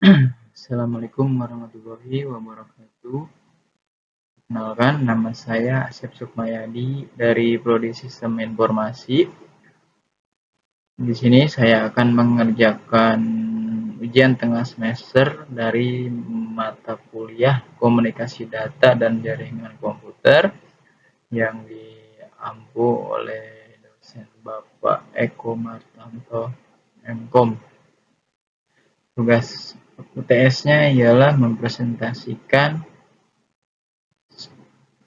Assalamualaikum warahmatullahi wabarakatuh. Perkenalkan, nama saya Asep Sukmayadi dari Prodi Sistem Informasi. Di sini saya akan mengerjakan ujian tengah semester dari mata kuliah Komunikasi Data dan Jaringan Komputer yang diampu oleh dosen Bapak Eko Martanto, MKOM. Tugas UTS-nya ialah mempresentasikan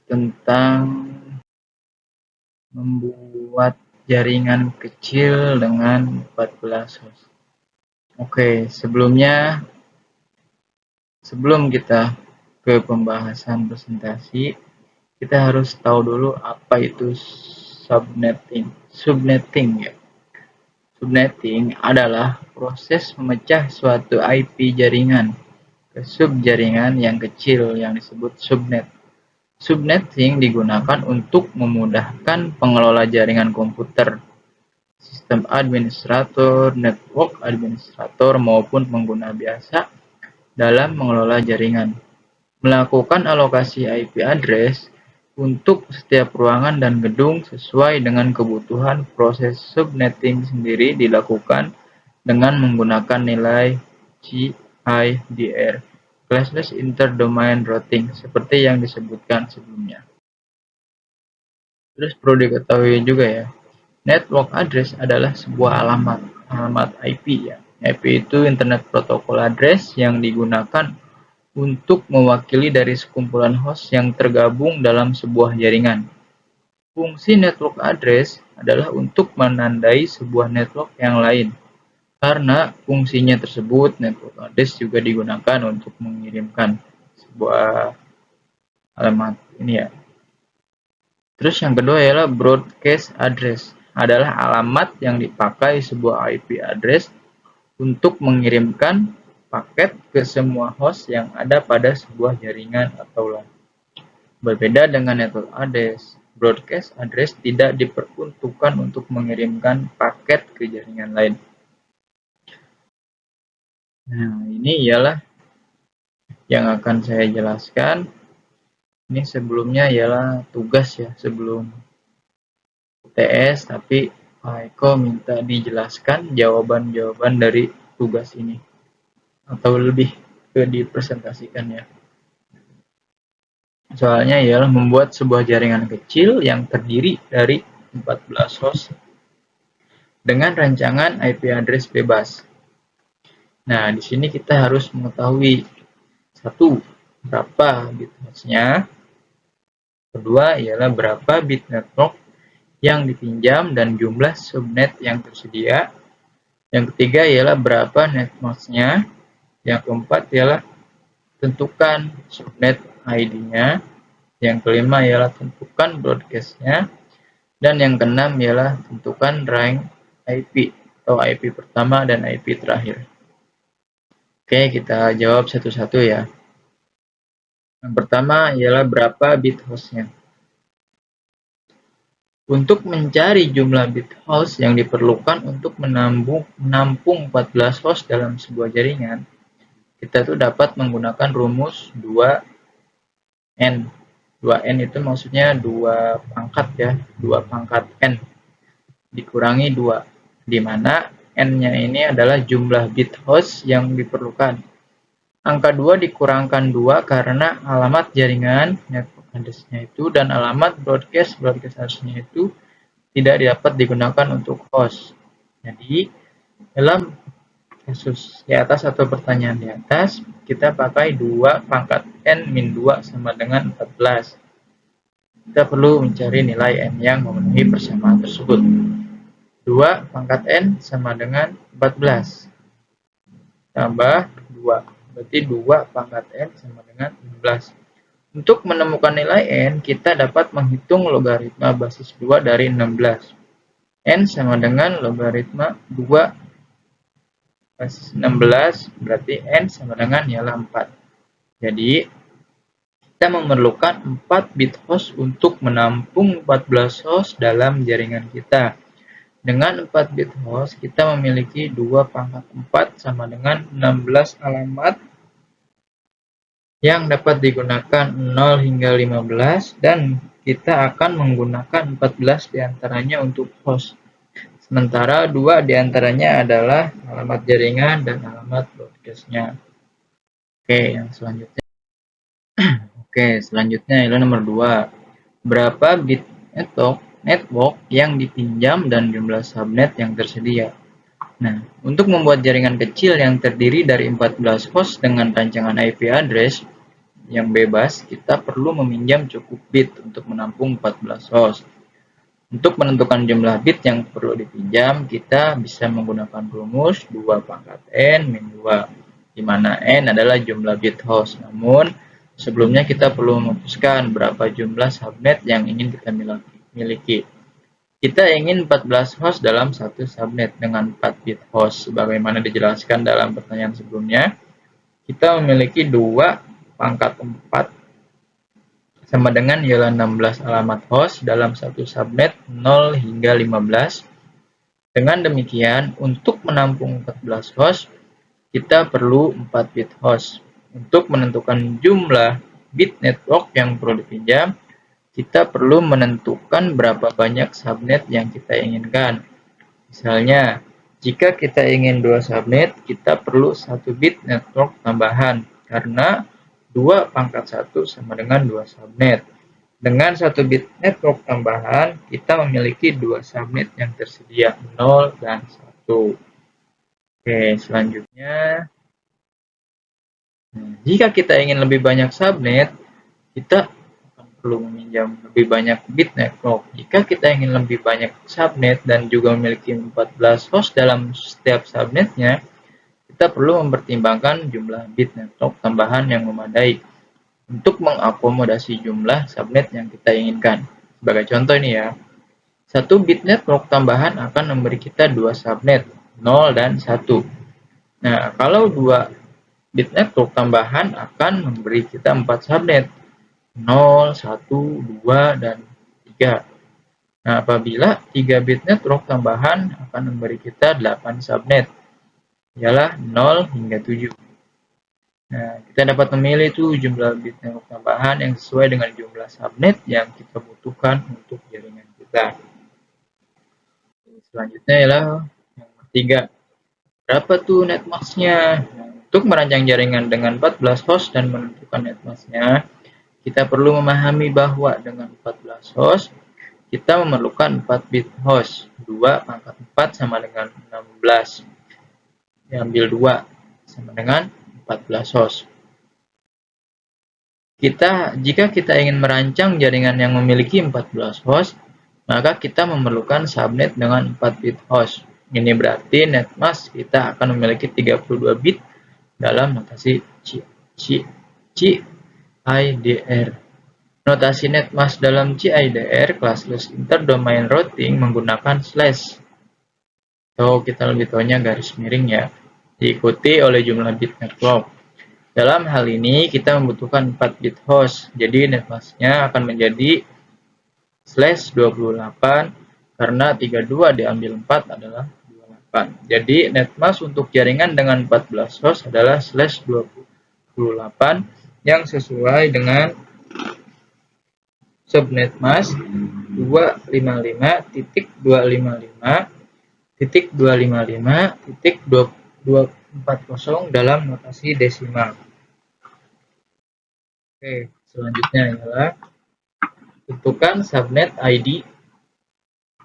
tentang membuat jaringan kecil dengan 14 host. Oke, sebelum kita ke pembahasan presentasi, kita harus tahu dulu apa itu subnetting. Subnetting adalah proses memecah suatu IP jaringan ke subjaringan yang kecil yang disebut subnet. Subnetting digunakan untuk memudahkan pengelola jaringan komputer, sistem administrator, network administrator, maupun pengguna biasa dalam mengelola jaringan. Melakukan alokasi IP address untuk setiap ruangan dan gedung sesuai dengan kebutuhan. Proses subnetting sendiri dilakukan dengan menggunakan nilai CIDR, classless interdomain routing, seperti yang disebutkan sebelumnya. Terus perlu diketahui juga ya, network address adalah sebuah alamat IP ya. IP itu Internet Protocol Address yang digunakan untuk mewakili dari sekumpulan host yang tergabung dalam sebuah jaringan. Fungsi network address adalah untuk menandai sebuah network yang lain. Karena fungsinya tersebut, network address juga digunakan untuk mengirimkan sebuah alamat ini ya. Terus yang kedua ialah broadcast address, adalah alamat yang dipakai sebuah IP address untuk mengirimkan paket ke semua host yang ada pada sebuah jaringan atau LAN. Berbeda dengan network address, broadcast address tidak diperuntukkan untuk mengirimkan paket ke jaringan lain. Nah, ini ialah yang akan saya jelaskan. Ini sebelumnya ialah tugas ya, sebelum UTS, tapi Pak Eko minta dijelaskan jawaban-jawaban dari tugas ini, atau lebih ke dipresentasikan ya. Soalnya ialah membuat sebuah jaringan kecil yang terdiri dari 14 host dengan rancangan IP address bebas. Nah, di sini kita harus mengetahui satu, berapa bit hostnya. Kedua ialah berapa bit network yang dipinjam dan jumlah subnet yang tersedia. Yang ketiga ialah berapa networknya. Yang keempat ialah tentukan subnet ID-nya. Yang kelima ialah tentukan broadcast-nya. Dan yang keenam ialah tentukan rank IP atau IP pertama dan IP terakhir. Oke, kita jawab satu-satu ya. Yang pertama ialah berapa bit hostnya. Untuk mencari jumlah bit host yang diperlukan untuk menampung 14 host dalam sebuah jaringan, kita tuh dapat menggunakan rumus 2N. 2N itu maksudnya 2 pangkat ya, 2 pangkat N dikurangi 2, di mana N-nya ini adalah jumlah bit host yang diperlukan. Angka 2 dikurangkan 2 karena alamat jaringan network address-nya itu dan alamat broadcast address-nya itu tidak dapat digunakan untuk host. Jadi, dalam kasus di atas atau pertanyaan di atas, kita pakai 2 pangkat N min 2 sama dengan 14. Kita perlu mencari nilai N yang memenuhi persamaan tersebut. 2 pangkat N sama dengan 14. Tambah 2. Berarti 2 pangkat N sama dengan 16. Untuk menemukan nilai N, kita dapat menghitung logaritma basis 2 dari 16. N sama dengan logaritma 2 basis 16, berarti N sama dengan ialah 4. Jadi, kita memerlukan 4 bit host untuk menampung 14 host dalam jaringan kita. Dengan 4 bit host, kita memiliki 2 pangkat 4 sama dengan 16 alamat yang dapat digunakan 0 hingga 15, dan kita akan menggunakan 14 diantaranya untuk host. Sementara 2 diantaranya adalah alamat jaringan dan alamat broadcast-nya. Oke, selanjutnya adalah nomor 2. Berapa bit network yang dipinjam dan jumlah subnet yang tersedia. Nah, untuk membuat jaringan kecil yang terdiri dari 14 host dengan rancangan IP address yang bebas, kita perlu meminjam cukup bit untuk menampung 14 host. Untuk menentukan jumlah bit yang perlu dipinjam, kita bisa menggunakan rumus 2 pangkat n min 2, di mana n adalah jumlah bit host. Namun, sebelumnya kita perlu memutuskan berapa jumlah subnet yang ingin kita miliki. Kita ingin 14 host dalam satu subnet dengan 4 bit host. Sebagaimana dijelaskan dalam pertanyaan sebelumnya, kita memiliki 2 pangkat 4 sama dengan ialah 16 alamat host dalam satu subnet 0 hingga 15. Dengan demikian, untuk menampung 14 host, kita perlu 4 bit host. Untuk menentukan jumlah bit network yang perlu dipinjam, kita perlu menentukan berapa banyak subnet yang kita inginkan. Misalnya, jika kita ingin 2 subnet, kita perlu 1 bit network tambahan, karena 2 pangkat 1 sama dengan 2 subnet. Dengan 1 bit network tambahan, kita memiliki 2 subnet yang tersedia, 0 dan 1. Oke, selanjutnya, jika kita ingin lebih banyak subnet, kita perlu meminjam lebih banyak bit network. Jika kita ingin lebih banyak subnet dan juga memiliki 14 host dalam setiap subnetnya, kita perlu mempertimbangkan jumlah bit network tambahan yang memadai untuk mengakomodasi jumlah subnet yang kita inginkan. Sebagai contoh ini ya, 1 bit network tambahan akan memberi kita 2 subnet, 0 dan 1. Nah, kalau 2 bit network tambahan akan memberi kita 4 subnet, 0, 1, 2, dan 3. Nah, apabila 3 bit network tambahan akan memberi kita 8 subnet, ialah 0 hingga 7. Nah, kita dapat memilih tuh jumlah bit network tambahan yang sesuai dengan jumlah subnet yang kita butuhkan untuk jaringan kita. Selanjutnya ialah yang ketiga. Berapa tuh netmask-nya? Nah, untuk merancang jaringan dengan 14 host dan menentukan netmask-nya, kita perlu memahami bahwa dengan 14 host, kita memerlukan 4 bit host. 2 pangkat 4 sama dengan 16. Diambil 2 sama dengan 14 host. Jika kita ingin merancang jaringan yang memiliki 14 host, maka kita memerlukan subnet dengan 4 bit host. Ini berarti netmask kita akan memiliki 32 bit dalam notasi CIDR. Notasi netmask dalam CIDR classless interdomain routing menggunakan slash. Atau kita lebih tahunya garis miring ya, diikuti oleh jumlah bit network. Dalam hal ini kita membutuhkan 4 bit host, jadi netmask-nya akan menjadi /28 karena 32 diambil 4 adalah 28. Jadi netmask untuk jaringan dengan 14 host adalah /28 yang sesuai dengan subnetmask 255.255.255.240 dalam notasi desimal. Oke, selanjutnya adalah tentukan subnet ID.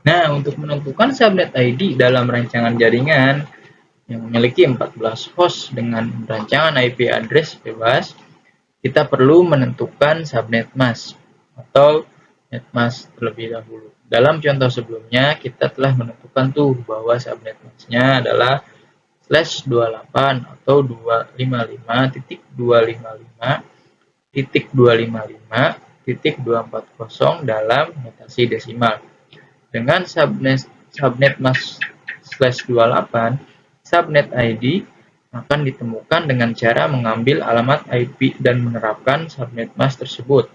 Nah, untuk menentukan subnet ID dalam rancangan jaringan yang memiliki 14 host dengan rancangan IP address bebas, kita perlu menentukan subnet mask atau netmask terlebih dahulu. Dalam contoh sebelumnya, kita telah menentukan tuh bahwa subnet masknya adalah /28 atau 255.255.240 dalam notasi desimal. Dengan subnet mask /28, subnet ID akan ditemukan dengan cara mengambil alamat IP dan menerapkan subnet mask tersebut.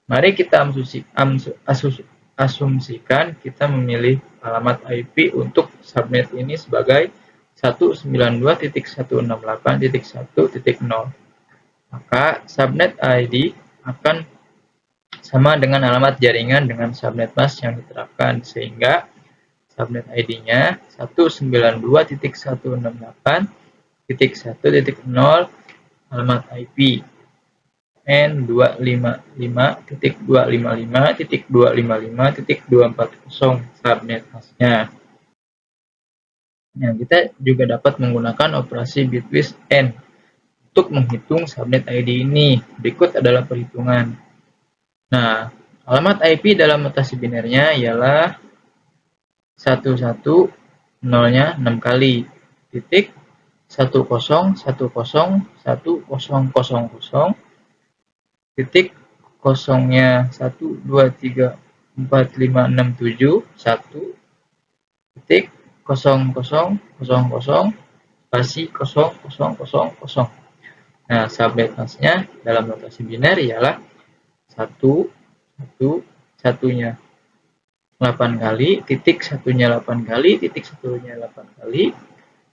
Mari kita asumsikan kita memilih alamat IP untuk subnet ini sebagai 192.168.1.0. Maka subnet ID akan sama dengan alamat jaringan dengan subnet mask yang diterapkan, sehingga subnet ID-nya 192.168.1.0 alamat IP N255.255.255.240 subnet masknya. Nah, kita juga dapat menggunakan operasi bitwist N untuk menghitung subnet ID ini. Berikut adalah perhitungan. Nah, alamat IP dalam notasi binernya ialah 11 nolnya 6 kali, titik 10101000, titik kosongnya 1234567, 1, titik 0000 spasi 0000. Nah, subnet masknya dalam notasi biner ialah 1 1 1-nya 8 kali, titik 1-nya 8 kali, titik 1-nya 8 kali,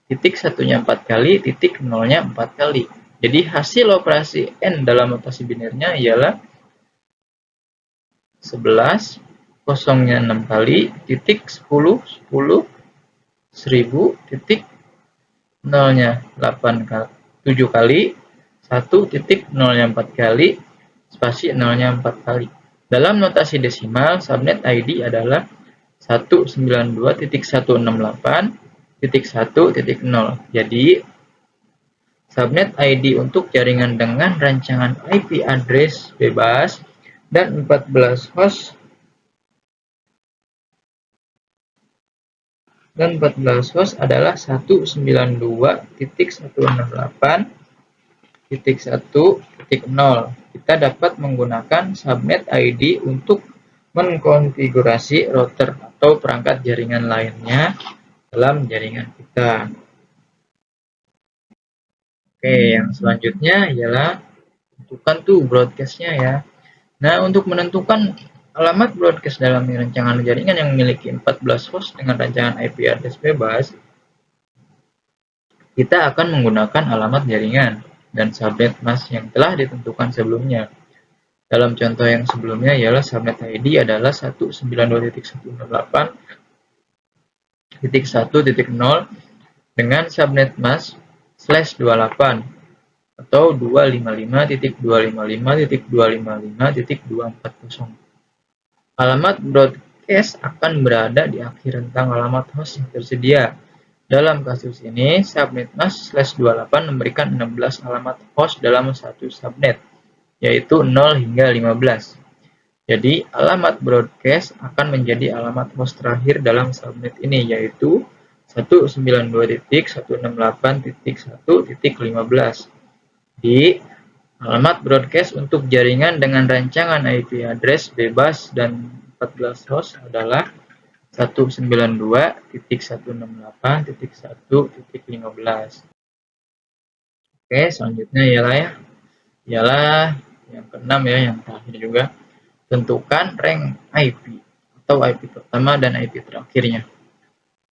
titik 1-nya 4 kali, titik 0-nya 4 kali. Jadi hasil operasi N dalam notasi binernya ialah 11, kosongnya 6 kali, titik 10, 10, 1000, titik 0-nya 8 kali, 7 kali, 1, titik 0-nya 4 kali, spasi 0-nya 4 kali. Dalam notasi desimal, subnet ID adalah 192.168.1.0. Jadi, subnet ID untuk jaringan dengan rancangan IP address bebas dan 14 host adalah 192.168.1.0. Kita dapat menggunakan subnet ID untuk mengkonfigurasi router atau perangkat jaringan lainnya dalam jaringan kita. Oke, yang selanjutnya ialah tentukan tuh broadcast-nya ya. Nah, untuk menentukan alamat broadcast dalam rancangan jaringan yang memiliki 14 host dengan rancangan IP address bebas, kita akan menggunakan alamat jaringan dan subnet mask yang telah ditentukan sebelumnya. Dalam contoh yang sebelumnya ialah subnet ID adalah 192.168.1.0 dengan subnet mask /28 atau 255.255.255.240. Alamat broadcast akan berada di akhir rentang alamat host yang tersedia. Dalam kasus ini, subnet mask /28 memberikan 16 alamat host dalam satu subnet, yaitu 0 hingga 15. Jadi, alamat broadcast akan menjadi alamat host terakhir dalam subnet ini, yaitu 192.168.1.15. Di alamat broadcast untuk jaringan dengan rancangan IP address bebas dan 14 host adalah 192.168.1.15. Oke, selanjutnya ialah yang keenam ya, yang terakhir juga. Tentukan rank IP atau IP pertama dan IP terakhirnya.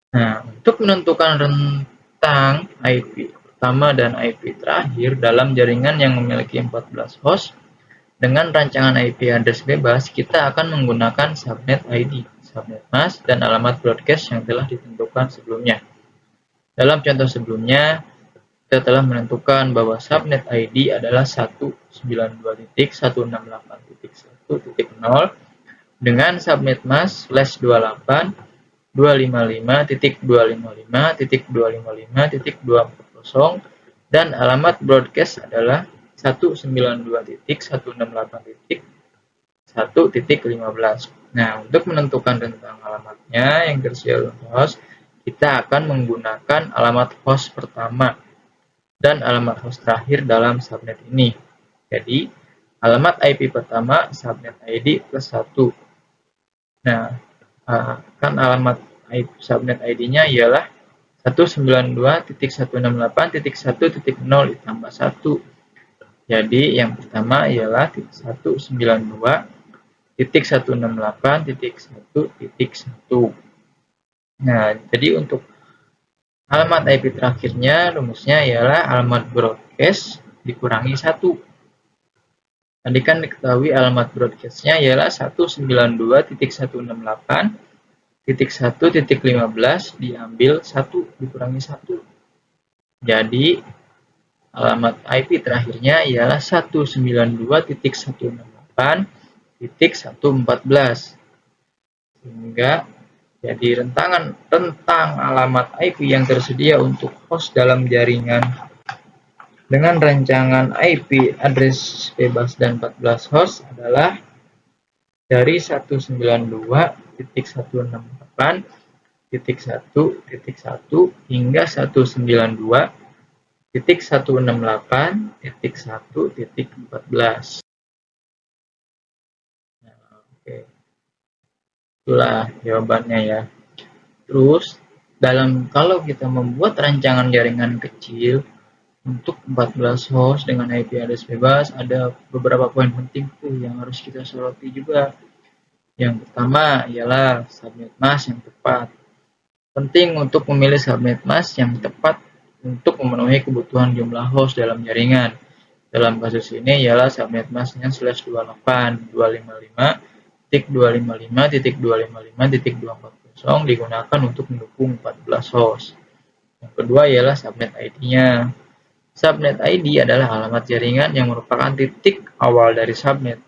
Nah, untuk menentukan rentang IP pertama dan IP terakhir dalam jaringan yang memiliki 14 host dengan rancangan IP address bebas, kita akan menggunakan subnet ID, subnet mask, dan alamat broadcast yang telah ditentukan sebelumnya. Dalam contoh sebelumnya, kita telah menentukan bahwa subnet ID adalah 192.168.1.0 dengan subnet mask /28 255.255.255.240 dan alamat broadcast adalah 192.168.1.15. Nah, untuk menentukan rentang alamatnya yang tersedia host, kita akan menggunakan alamat host pertama dan alamat host terakhir dalam subnet ini. Jadi, alamat IP pertama subnet ID +1. Nah, kan alamat subnet ID-nya ialah 192.168.1.0 ditambah 1. Jadi, yang pertama ialah 192 168.1.1.1. Nah, jadi untuk alamat IP terakhirnya rumusnya ialah alamat broadcast dikurangi 1. Tadi kan diketahui alamat broadcast-nya ialah 192.168.1.15 diambil 1 dikurangi 1. Jadi alamat IP terakhirnya ialah 192.168.1.14. Sehingga jadi rentang alamat IP yang tersedia untuk host dalam jaringan dengan rancangan IP address bebas dan 14 host adalah dari 192.168.1.1 hingga 192.168.1.14. Nah, oke. Itulah jawabannya ya. Terus kalau kita membuat rancangan jaringan kecil untuk 14 host dengan IP address bebas, ada beberapa poin penting tuh yang harus kita soroti juga. Yang pertama ialah subnet mask yang tepat. Penting untuk memilih subnet mask yang tepat untuk memenuhi kebutuhan jumlah host dalam jaringan. Dalam kasus ini ialah subnet masknya /28.255.255.240 digunakan untuk mendukung 14 host. Yang kedua ialah subnet ID-nya. Subnet ID adalah alamat jaringan yang merupakan titik awal dari subnet.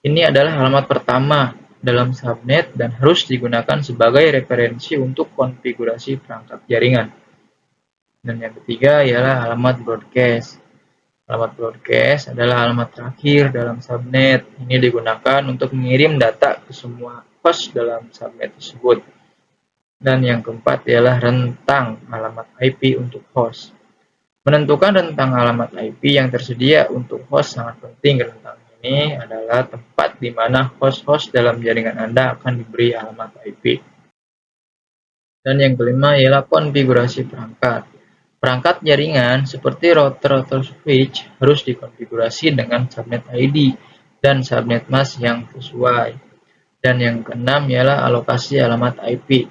Ini adalah alamat pertama dalam subnet dan harus digunakan sebagai referensi untuk konfigurasi perangkat jaringan. Dan yang ketiga ialah alamat broadcast. Alamat broadcast adalah alamat terakhir dalam subnet. Ini digunakan untuk mengirim data ke semua host dalam subnet tersebut. Dan yang keempat ialah rentang alamat IP untuk host. Menentukan rentang alamat IP yang tersedia untuk host sangat penting. Rentang ini adalah tempat di mana host-host dalam jaringan Anda akan diberi alamat IP. Dan yang kelima ialah konfigurasi perangkat. Perangkat jaringan seperti router switch harus dikonfigurasi dengan subnet ID dan subnet mask yang sesuai. Dan yang keenam ialah alokasi alamat IP.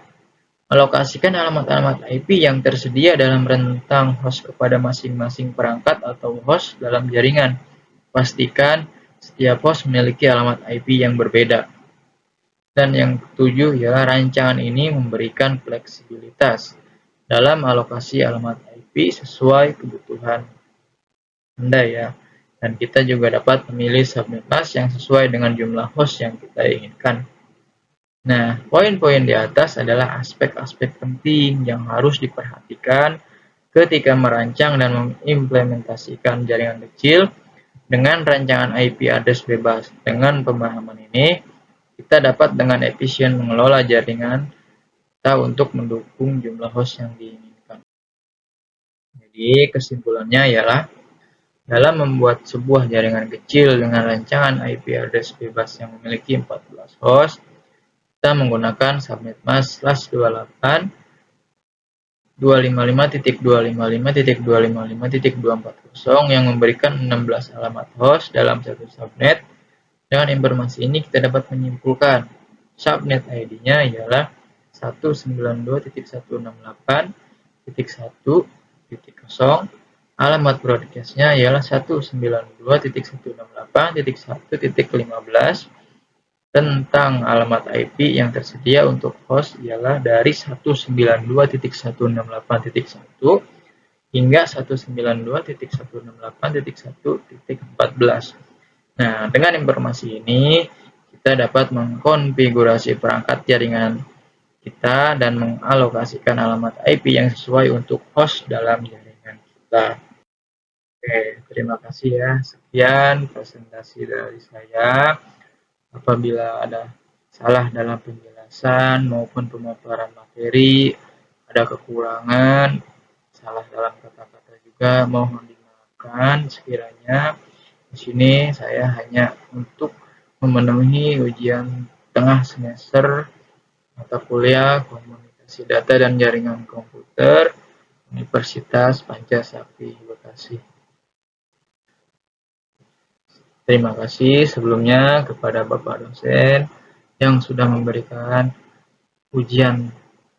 Alokasikan alamat-alamat IP yang tersedia dalam rentang host kepada masing-masing perangkat atau host dalam jaringan. Pastikan setiap host memiliki alamat IP yang berbeda. Dan yang ketujuh ialah rancangan ini memberikan fleksibilitas dalam alokasi alamat IP sesuai kebutuhan Anda ya. Dan kita juga dapat memilih subnet mask yang sesuai dengan jumlah host yang kita inginkan. Nah, poin-poin di atas adalah aspek-aspek penting yang harus diperhatikan ketika merancang dan mengimplementasikan jaringan kecil dengan rancangan IP address bebas. Dengan pemahaman ini, kita dapat dengan efisien mengelola jaringan kita untuk mendukung jumlah host yang diinginkan. Jadi, kesimpulannya ialah dalam membuat sebuah jaringan kecil dengan rancangan IP address bebas yang memiliki 14 host, kita menggunakan subnet mask /28.255.255.255.240 yang memberikan 16 alamat host dalam satu subnet. Dengan informasi ini kita dapat menyimpulkan subnet ID-nya ialah 192.168.1.0, alamat broadcast-nya ialah 192.168.1.15. Tentang alamat IP yang tersedia untuk host ialah dari 192.168.1 hingga 192.168.1.14. Nah, dengan informasi ini kita dapat mengkonfigurasi perangkat jaringan kita dan mengalokasikan alamat IP yang sesuai untuk host dalam jaringan kita. Oke, terima kasih ya. Sekian presentasi dari saya. Apabila ada salah dalam penjelasan maupun pemaparan materi, ada kekurangan, salah dalam kata-kata juga, mohon dimaafkan sekiranya. Di sini saya hanya untuk memenuhi ujian tengah semester mata kuliah Komunikasi Data dan Jaringan Komputer Universitas Pancasakti Bekasi. Terima kasih sebelumnya kepada Bapak dosen yang sudah memberikan ujian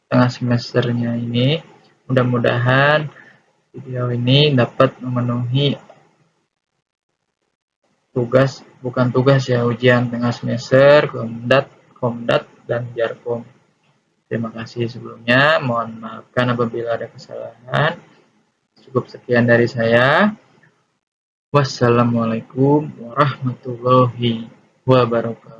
tengah semesternya ini. Mudah-mudahan video ini dapat memenuhi ujian tengah semester, Komdat, dan Jarkom. Terima kasih sebelumnya. Mohon maafkan apabila ada kesalahan. Cukup sekian dari saya. Wassalamualaikum warahmatullahi wabarakatuh.